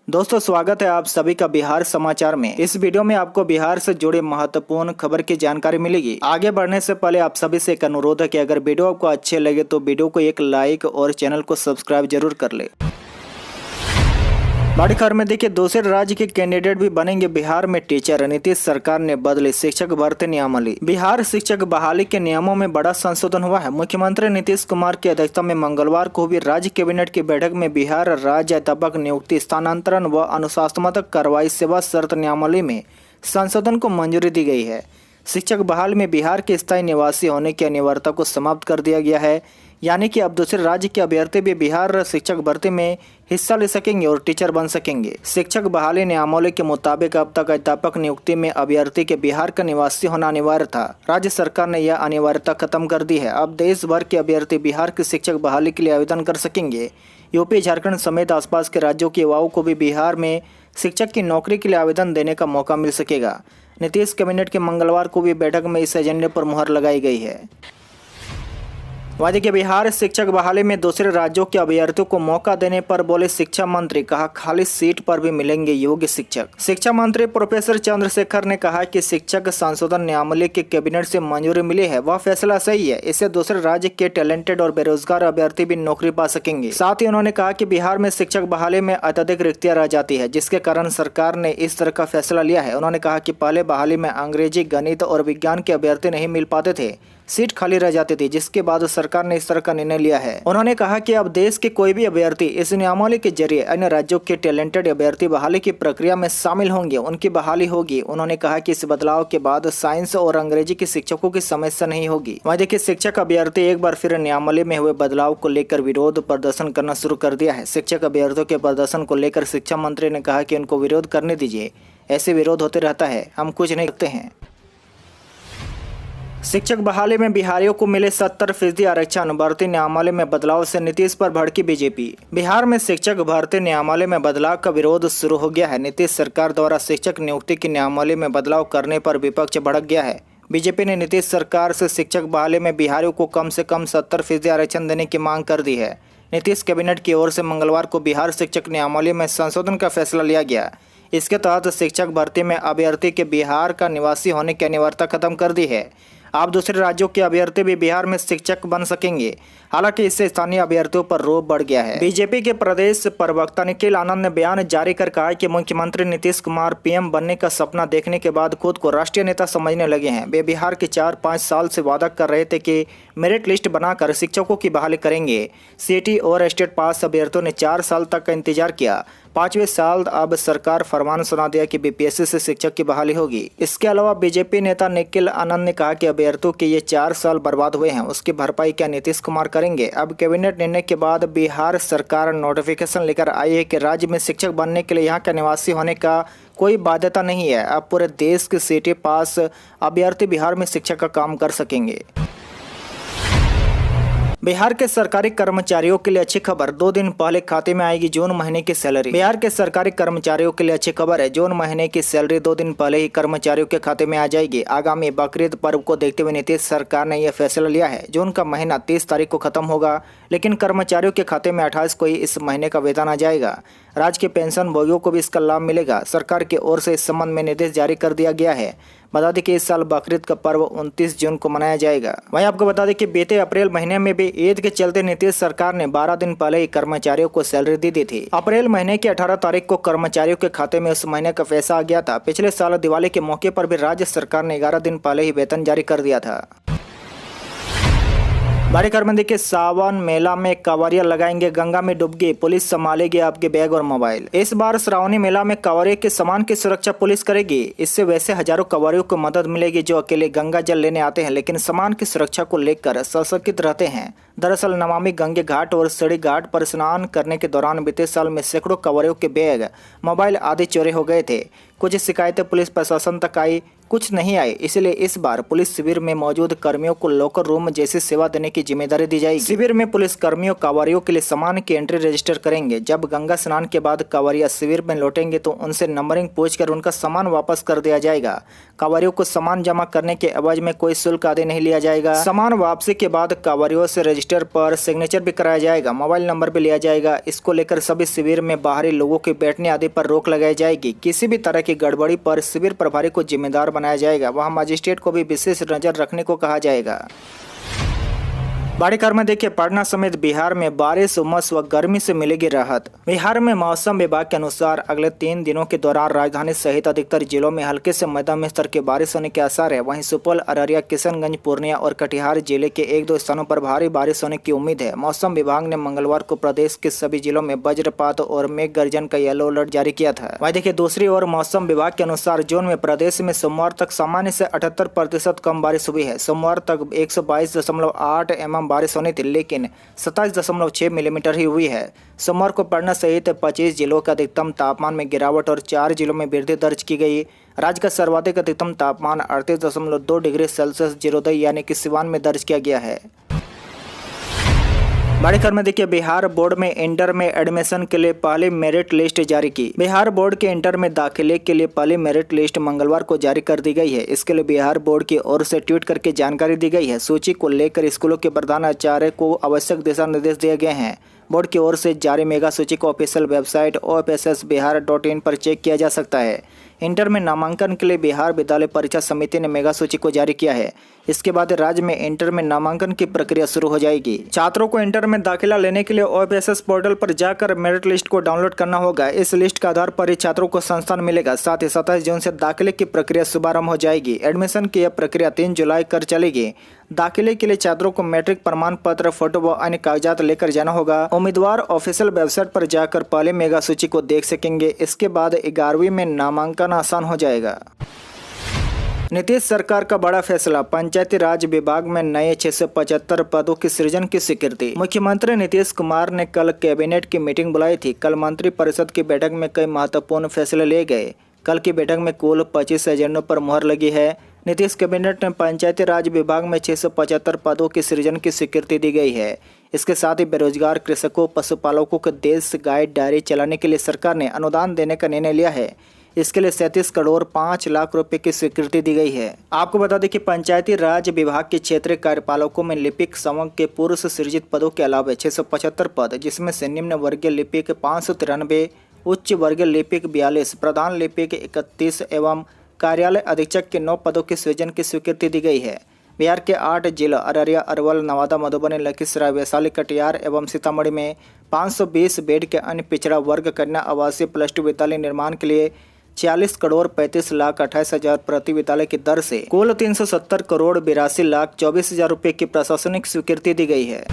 दोस्तों स्वागत है आप सभी का बिहार समाचार में। इस वीडियो में आपको बिहार से जुड़े महत्वपूर्ण खबर की जानकारी मिलेगी। आगे बढ़ने से पहले आप सभी से एक अनुरोध है कि अगर वीडियो आपको अच्छे लगे तो वीडियो को एक लाइक और चैनल को सब्सक्राइब जरूर कर ले। बड़ी खबर में देखिए, दूसरे राज्य के कैंडिडेट भी बनेंगे बिहार में टीचर। नीतीश सरकार ने बदले शिक्षक भर्ती नियमावली। बिहार शिक्षक बहाली के नियमों में बड़ा संशोधन हुआ है। मुख्यमंत्री नीतीश कुमार की अध्यक्षता में मंगलवार को हुई राज्य कैबिनेट की बैठक में बिहार राज्य अध्यापक नियुक्ति, स्थानांतरण व अनुशासनात्मक कार्रवाई सेवा शर्त नियमावली में संशोधन को मंजूरी दी गई है। शिक्षक बहाली में बिहार के स्थायी निवासी होने की अनिवार्यता को समाप्त कर दिया गया है, यानी कि अब दूसरे राज्य के अभ्यर्थी भी बिहार शिक्षक भर्ती में हिस्सा ले सकेंगे और टीचर बन सकेंगे। शिक्षक बहाली नियमावली के मुताबिक अब तक अध्यापक नियुक्ति में अभ्यर्थी के बिहार का निवासी होना अनिवार्य था। राज्य सरकार ने यह अनिवार्यता खत्म कर दी है। अब देश भर के अभ्यर्थी बिहार की शिक्षक बहाली के लिए आवेदन कर सकेंगे। यूपी, झारखंड समेत आसपास के राज्यों के युवाओं को भी बिहार में शिक्षक की नौकरी के लिए आवेदन देने का मौका मिल सकेगा। नीतीश कैबिनेट के मंगलवार को भी बैठक में इस एजेंडे पर मुहर लगाई गई है। वादी के बिहार शिक्षक बहाली में दूसरे राज्यों के अभ्यर्थियों को मौका देने पर बोले शिक्षा मंत्री, कहा खाली सीट पर भी मिलेंगे योग्य शिक्षक। शिक्षा मंत्री प्रोफेसर चंद्रशेखर ने कहा कि शिक्षक संशोधन नियमावली के कैबिनेट से मंजूरी मिली है, वह फैसला सही है। इससे दूसरे राज्य के टैलेंटेड और बेरोजगार अभ्यर्थी भी नौकरी पा सकेंगे। साथ ही उन्होंने कहा कि बिहार में शिक्षक बहाली में अत्यधिक रिक्तियां रह जाती है, जिसके कारण सरकार ने इस तरह का फैसला लिया है। उन्होंने कहा कि पहले बहाली में अंग्रेजी, गणित और विज्ञान के अभ्यर्थी नहीं मिल पाते थे, सीट खाली रह जाती थी, जिसके बाद सरकार ने इस तरह का निर्णय लिया है। उन्होंने कहा कि अब देश के कोई भी अभ्यर्थी इस नियमावली के जरिए अन्य राज्यों के टैलेंटेड अभ्यर्थी बहाली की प्रक्रिया में शामिल होंगे, उनकी बहाली होगी। उन्होंने कहा कि इस बदलाव के बाद साइंस और अंग्रेजी के शिक्षकों की समस्या नहीं होगी। वहीं देखिए, शिक्षक अभ्यर्थी एक बार फिर नियमावली में हुए बदलाव को लेकर विरोध प्रदर्शन करना शुरू कर दिया है। शिक्षक अभ्यर्थियों के प्रदर्शन को लेकर शिक्षा मंत्री ने कहा कि उनको विरोध करने दीजिए, ऐसे विरोध होते रहता है, हम कुछ नहीं करते हैं। शिक्षक बहाली में बिहारियों को मिले 70% आरक्षण। भर्ती नियमावली में बदलाव से नीतीश पर भड़की बीजेपी। बिहार में शिक्षक भर्ती नियमावली में बदलाव का विरोध शुरू हो गया है। नीतीश सरकार द्वारा शिक्षक नियुक्ति की नियमावली में बदलाव करने पर विपक्ष भड़क गया है। बीजेपी ने नीतीश सरकार से शिक्षक बहाली में बिहारियों को कम से कम 70% आरक्षण देने की मांग कर दी है। नीतीश कैबिनेट की ओर से मंगलवार को बिहार शिक्षक नियमावली में संशोधन का फैसला लिया गया। इसके तहत शिक्षक भर्ती में अभ्यर्थी के बिहार का निवासी होने की अनिवार्यता खत्म कर दी है। अब दूसरे राज्यों के अभ्यर्थी भी बिहार में शिक्षक बन सकेंगे। हालांकि इससे स्थानीय अभ्यर्थियों पर रोब बढ़ गया है। बीजेपी के प्रदेश प्रवक्ता निखिल आनंद ने बयान जारी कर कहा कि मुख्यमंत्री नीतीश कुमार पीएम बनने का सपना देखने के बाद खुद को राष्ट्रीय नेता समझने लगे हैं। वे बिहार के 4-5 साल से वादा कर रहे थे कि मेरिट लिस्ट बनाकर शिक्षकों की बहाली करेंगे। सीटी और स्टेट पास अभ्यर्थियों ने 4 साल तक का इंतजार किया। 5वें साल अब सरकार फरमान सुना दिया कि बीपीएससी से शिक्षक की बहाली होगी। इसके अलावा बीजेपी नेता निखिल आनंद ने कहा कि अभ्यर्थियों के ये 4 साल बर्बाद हुए हैं, उसकी भरपाई क्या नीतीश कुमार करेंगे। अब कैबिनेट निर्णय के बाद बिहार सरकार नोटिफिकेशन लेकर आई है कि राज्य में शिक्षक बनने के लिए यहाँ का निवासी होने का कोई बाध्यता नहीं है। अब पूरे देश के सीटी पास अभ्यर्थी बिहार में शिक्षक का काम कर सकेंगे। बिहार के सरकारी कर्मचारियों के लिए अच्छी खबर, 2 दिन पहले खाते में आएगी जून महीने की सैलरी। बिहार के सरकारी कर्मचारियों के लिए अच्छी खबर है, जून महीने की सैलरी 2 दिन पहले ही कर्मचारियों के खाते में आ जाएगी। आगामी बकरीद पर्व को देखते हुए नीतीश सरकार ने यह फैसला लिया है। जून का महीना 30 तारीख को खत्म होगा, लेकिन कर्मचारियों के खाते में 28 को ही इस महीने का वेतन आ जाएगा। राज्य के पेंशन भोगियों को भी इसका लाभ मिलेगा। सरकार की ओर से इस संबंध में निर्देश जारी कर दिया गया है। बता दें कि इस साल बकरीद का पर्व 29 जून को मनाया जाएगा। वहीं आपको बता दें कि बीते अप्रैल महीने में भी ईद के चलते नीतीश सरकार ने 12 दिन पहले ही कर्मचारियों को सैलरी दे दी थी। अप्रैल महीने की 18 तारीख को कर्मचारियों के खाते में उस महीने का पैसा आ गया था। पिछले साल दिवाली के मौके पर भी राज्य सरकार ने 11 दिन पहले ही वेतन जारी कर दिया था। बड़ी खबर में देखिए, सावन मेला में कांवरिया लगाएंगे गंगा में डुबकी, पुलिस संभालेगी आपके बैग और मोबाइल। इस बार श्रावणी मेला में कांवरिया के सामान की सुरक्षा पुलिस करेगी। इससे वैसे हजारों कांवरियों को मदद मिलेगी जो अकेले गंगा जल लेने आते हैं, लेकिन सामान की सुरक्षा को लेकर सशंकित रहते हैं। दरअसल नमामि गंगे घाट और सड़ी घाट पर स्नान करने के दौरान बीते साल में सैकड़ों कांवरियों के बैग, मोबाइल आदि चोरी हो गए थे। कुछ शिकायतें पुलिस प्रशासन तक आई, कुछ नहीं आई। इसलिए इस बार पुलिस शिविर में मौजूद कर्मियों को लॉकर रूम जैसी सेवा देने की जिम्मेदारी दी जाएगी। शिविर में पुलिस कर्मियों कांवरियों के लिए सामान की एंट्री रजिस्टर करेंगे। जब गंगा स्नान के बाद कांवरिया शिविर में लौटेंगे तो उनसे नंबरिंग पूछकर उनका सामान वापस कर दिया जाएगा। कांवरियों को सामान जमा करने के एवज में कोई शुल्क आदि नहीं लिया जाएगा। सामान वापसी के बाद कांवरियों से रजिस्टर पर सिग्नेचर भी कराया जाएगा, मोबाइल नंबर भी लिया जाएगा। इसको लेकर सभी शिविर में बाहरी लोगों के बैठने आदि पर रोक लगाई जाएगी। किसी भी तरह की गड़बड़ी पर शिविर प्रभारी को जिम्मेदार बनाया जाएगा। वहां मजिस्ट्रेट को भी विशेष नजर रखने को कहा जाएगा। बड़ी खबर में देखिए, पटना समेत बिहार में बारिश, उमस व गर्मी से मिलेगी राहत। बिहार में मौसम विभाग के अनुसार अगले 3 दिनों के दौरान राजधानी सहित अधिकतर जिलों में हल्के से मध्यम स्तर की बारिश होने के आसार है। वहीं सुपौल, अररिया, किशनगंज, पूर्णिया और कटिहार जिले के 1-2 स्थानों पर भारी बारिश होने की उम्मीद है। मौसम विभाग ने मंगलवार को प्रदेश के सभी जिलों में वज्रपात और मेघ गर्जन का येलो अलर्ट जारी किया था। वहीं देखिए, दूसरी ओर मौसम विभाग के अनुसार जून में प्रदेश में सोमवार तक सामान्य से 78% कम बारिश हुई है। सोमवार तक 122.8 mm बारिश होनी थी, लेकिन 27.6 मिलीमीटर ही हुई है। सोमवार को पटना सहित 25 जिलों के अधिकतम तापमान में गिरावट और 4 जिलों में वृद्धि दर्ज की गई। राज्य का सर्वाधिक अधिकतम तापमान 38.2 डिग्री सेल्सियस जीरोदय यानी कि सिवान में दर्ज किया गया है। बड़ी खबर में देखिए, बिहार बोर्ड में इंटर में एडमिशन के लिए पहली मेरिट लिस्ट जारी की। बिहार बोर्ड के इंटर में दाखिले के लिए पहली मेरिट लिस्ट मंगलवार को जारी कर दी गई है। इसके लिए बिहार बोर्ड की ओर से ट्वीट करके जानकारी दी गई है। सूची को लेकर स्कूलों के प्रधानाचार्य को आवश्यक दिशा निर्देश दिए गए हैं। बोर्ड की ओर से जारी मेगा सूची को ऑफिशियल वेबसाइट ofssbihar.in पर चेक किया जा सकता है। इंटर में नामांकन के लिए बिहार विद्यालय परीक्षा समिति ने मेगा सूची को जारी किया है। इसके बाद राज्य में इंटर में नामांकन की प्रक्रिया शुरू हो जाएगी। छात्रों को इंटर में दाखिला लेने के लिए OFSS पोर्टल पर जाकर मेरिट लिस्ट को डाउनलोड करना होगा। इस लिस्ट के आधार पर ही छात्रों को संस्थान मिलेगा। साथ ही 27 जून से दाखिले की प्रक्रिया शुभारंभ हो जाएगी। एडमिशन की यह प्रक्रिया 3 जुलाई कर चलेगी। दाखिले के लिए छात्रों को मैट्रिक प्रमाण पत्र, फोटो व अन्य कागजात लेकर जाना होगा। उम्मीदवार ऑफिशियल वेबसाइट पर जाकर पहले मेगा सूची को देख सकेंगे। इसके बाद 11वीं में नामांकन आसान हो जाएगा। नीतीश सरकार का बड़ा फैसला, पंचायती राज विभाग में नए 675 पदों की सृजन की स्वीकृति। मुख्यमंत्री नीतीश कुमार ने कल कैबिनेट की मीटिंग बुलाई थी। कल मंत्रिपरिषद की बैठक में कई महत्वपूर्ण फैसले लिए गए। कल की बैठक में कुल 25 एजेंडों पर मुहर लगी है। नीतीश कैबिनेट ने पंचायती राज विभाग में 675 पदों की सृजन की स्वीकृति दी गई है। इसके साथ ही बेरोजगार कृषकों, पशुपालकों को देश गाय डेयरी चलाने के लिए सरकार ने अनुदान देने का निर्णय लिया है। इसके लिए 37 करोड़ 5 लाख रुपए की स्वीकृति दी गई है। आपको बता दें कि पंचायती राज विभाग के क्षेत्रीय कार्यपालकों में लिपिक समूह के पूर्व से सृजित पदों के अलावा 675 पद, जिसमें से निम्न वर्गीय लिपिक 593, उच्च वर्गीय लिपिक 42, प्रधान लिपिक 31 एवं कार्यालय अधीक्षक के 9 पदों के सृजन की स्वीकृति दी गई है। बिहार के 8 जिलों अररिया, अरवल, नवादा, मधुबनी, लखीसराय, वैशाली, कटिहार एवं सीतामढ़ी में 520 बेड के अन्य पिछड़ा वर्ग कन्या आवासीय +2 विद्यालय निर्माण के लिए 46 करोड़ 35 लाख 28 हजार प्रति विद्यालय की दर से कुल 370 करोड़ 82 लाख 24 हजार रुपये की प्रशासनिक स्वीकृति दी गई है।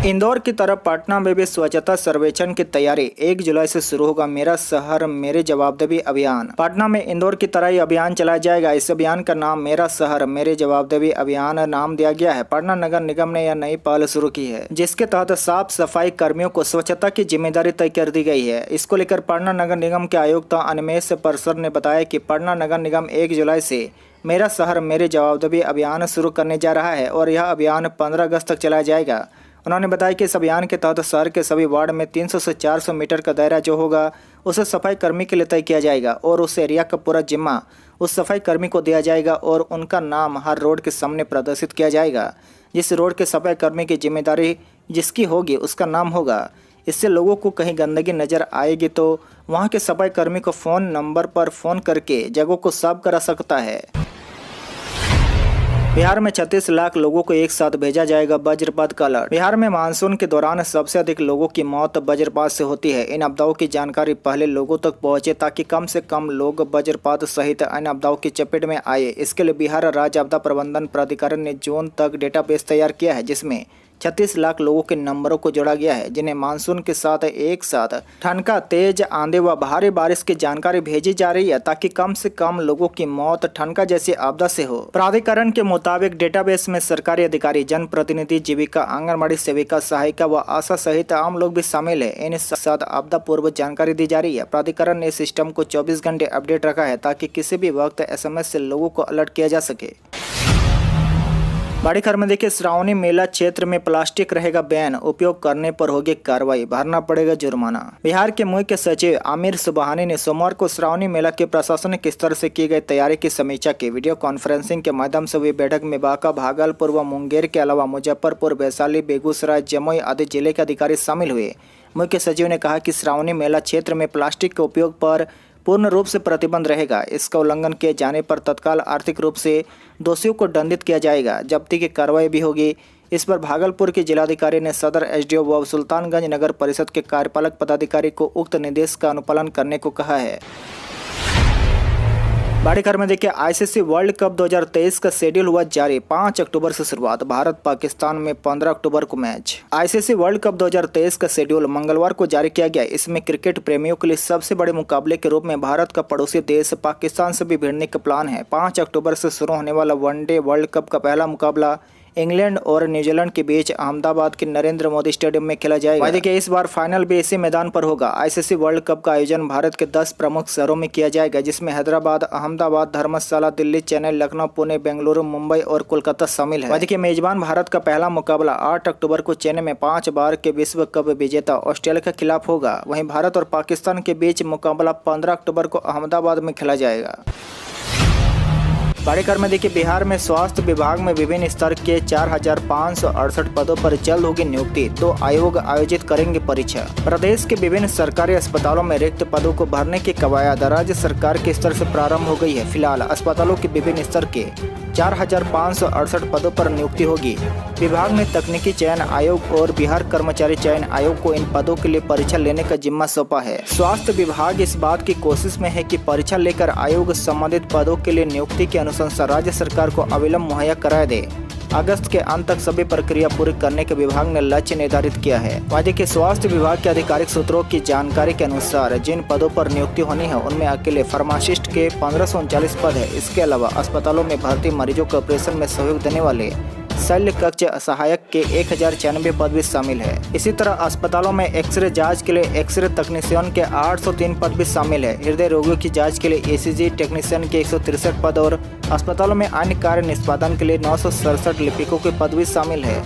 इंदौर की तरह पटना में भी स्वच्छता सर्वेक्षण की तैयारी। 1 जुलाई से शुरू होगा मेरा शहर मेरे जवाबदेही अभियान। पटना में इंदौर की तरह ही अभियान चलाया जाएगा। इस अभियान का नाम मेरा शहर मेरे जवाबदेही अभियान नाम दिया गया है। पटना नगर निगम ने यह नई पहल शुरू की है, जिसके तहत साफ सफाई कर्मियों को स्वच्छता की जिम्मेदारी तय कर दी गई है। इसको लेकर पटना नगर निगम के आयुक्त अनिमेष परसर ने बताया कि पटना नगर निगम 1 जुलाई से मेरा शहर मेरे जवाबदेही अभियान शुरू करने जा रहा है और यह अभियान 15 अगस्त तक चलाया जाएगा। उन्होंने बताया कि इस अभियान के तहत शहर के सभी वार्ड में 300 से 400 मीटर का दायरा जो होगा उसे सफाई कर्मी के लिए तय किया जाएगा और उस एरिया का पूरा जिम्मा उस सफाई कर्मी को दिया जाएगा और उनका नाम हर रोड के सामने प्रदर्शित किया जाएगा। जिस रोड के सफाई कर्मी की जिम्मेदारी जिसकी होगी उसका नाम होगा। इससे लोगों को कहीं गंदगी नजर आएगी तो वहां के सफाई कर्मी को फ़ोन नंबर पर फ़ोन करके जगहों को साफ करा सकता है। बिहार में 36 लाख लोगों को एक साथ भेजा जाएगा वज्रपात का अलर्ट। बिहार में मानसून के दौरान सबसे अधिक लोगों की मौत वज्रपात से होती है। इन आपदाओं की जानकारी पहले लोगों तक पहुंचे ताकि कम से कम लोग वज्रपात सहित अन्य आपदाओं की चपेट में आए। इसके लिए बिहार राज्य आपदा प्रबंधन प्राधिकरण ने जून तक डेटाबेस तैयार किया है, जिसमें 36 लाख लोगों के नंबरों को जोड़ा गया है, जिन्हें मानसून के साथ एक साथ ठनका, तेज आंधी व भारी बारिश की जानकारी भेजी जा रही है ताकि कम से कम लोगों की मौत ठनका जैसी आपदा से हो। प्राधिकरण के मुताबिक डेटाबेस में सरकारी अधिकारी, जनप्रतिनिधि, जीविका, आंगनबाड़ी सेविका, सहायिका व आशा सहित आम लोग भी शामिल है। इन साथ आपदा पूर्व जानकारी दी जा रही है। प्राधिकरण ने सिस्टम को 24 घंटे अपडेट रखा है ताकि किसी भी वक्त SMS से लोगों को अलर्ट किया जा सके। बड़ी खबर में देखिए, श्रावणी मेला क्षेत्र में प्लास्टिक रहेगा बैन, उपयोग करने पर होगी कार्रवाई, भरना पड़ेगा जुर्माना। बिहार के मुख्य सचिव आमिर सुबहानी ने सोमवार को श्रावणी मेला के प्रशासनिक स्तर से की गई तैयारी की समीक्षा की। वीडियो कॉन्फ्रेंसिंग के माध्यम से हुई बैठक में बांका, भागलपुर व मुंगेर के अलावा मुजफ्फरपुर, वैशाली, बेगूसराय, जमुई आदि जिले के अधिकारी शामिल हुए। मुख्य सचिव ने कहा कि श्रावणी मेला क्षेत्र में प्लास्टिक के उपयोग पर पूर्ण रूप से प्रतिबंध रहेगा। इसका उल्लंघन किए जाने पर तत्काल आर्थिक रूप से दोषियों को दंडित किया जाएगा, जब्ती की कार्रवाई भी होगी। इस पर भागलपुर के जिलाधिकारी ने सदर SDO व सुल्तानगंज नगर परिषद के कार्यपालक पदाधिकारी को उक्त निर्देश का अनुपालन करने को कहा है। बड़ी खबर में देखिए, ICC वर्ल्ड कप 2023 का शेड्यूल हुआ जारी। 5 अक्टूबर से शुरुआत, भारत पाकिस्तान में 15 अक्टूबर को मैच। ICC वर्ल्ड कप 2023 का शेड्यूल मंगलवार को जारी किया गया। इसमें क्रिकेट प्रेमियों के लिए सबसे बड़े मुकाबले के रूप में भारत का पड़ोसी देश पाकिस्तान से भी भिड़ने का प्लान है। 5 अक्टूबर से शुरू होने वाला वनडे वर्ल्ड कप का पहला मुकाबला इंग्लैंड और न्यूजीलैंड के बीच अहमदाबाद के नरेंद्र मोदी स्टेडियम में खेला जाएगा। देखिए, इस बार फाइनल भी इसी मैदान पर होगा। ICC वर्ल्ड कप का आयोजन भारत के 10 प्रमुख शहरों में किया जाएगा, जिसमें हैदराबाद, अहमदाबाद, धर्मशाला, दिल्ली, चेन्नई, लखनऊ, पुणे, बेंगलुरु, मुंबई और कोलकाता शामिल है। देखिए, मेजबान भारत का पहला मुकाबला 8 अक्टूबर को चेन्नई में 5 बार के विश्व कप विजेता ऑस्ट्रेलिया के खिलाफ होगा। वहीं भारत और पाकिस्तान के बीच मुकाबला 15 अक्टूबर को अहमदाबाद में खेला जाएगा। बड़ी खबर में देखिए, बिहार में स्वास्थ्य विभाग में विभिन्न स्तर के 4568 पदों पर जल्द होगी नियुक्ति। 2 आयोग आयोजित करेंगे परीक्षा। प्रदेश के विभिन्न सरकारी अस्पतालों में रिक्त पदों को भरने की कवायद राज्य सरकार के स्तर से प्रारंभ हो गई है। फिलहाल अस्पतालों के विभिन्न स्तर के 4568 पदों पर नियुक्ति होगी। विभाग ने तकनीकी चयन आयोग और बिहार कर्मचारी चयन आयोग को इन पदों के लिए परीक्षा लेने का जिम्मा सौंपा है। स्वास्थ्य विभाग इस बात की कोशिश में है कि परीक्षा लेकर आयोग संबंधित पदों के लिए नियुक्ति की अनुशंसा राज्य सरकार को अविलंब मुहैया कराए दे। अगस्त के अंत तक सभी प्रक्रिया पूरी करने के विभाग ने लक्ष्य निर्धारित किया है। वायदे के स्वास्थ्य विभाग के आधिकारिक सूत्रों की जानकारी के अनुसार जिन पदों पर नियुक्ति होनी है उनमें अकेले फार्मासिस्ट के 1539 पद है। इसके अलावा अस्पतालों में भर्ती मरीजों के ऑपरेशन में सहयोग देने वाले शल्य कक्ष सहायक के 1096 पद भी शामिल है। इसी तरह अस्पतालों में एक्सरे जांच के लिए एक्सरे तकनीशियन के 803 पद भी शामिल है। हृदय रोगियों की जांच के लिए ECG टेक्नीशियन के 163 पद और अस्पतालों में अन्य कार्य निष्पादन के लिए 967 लिपिकों के पद भी शामिल है।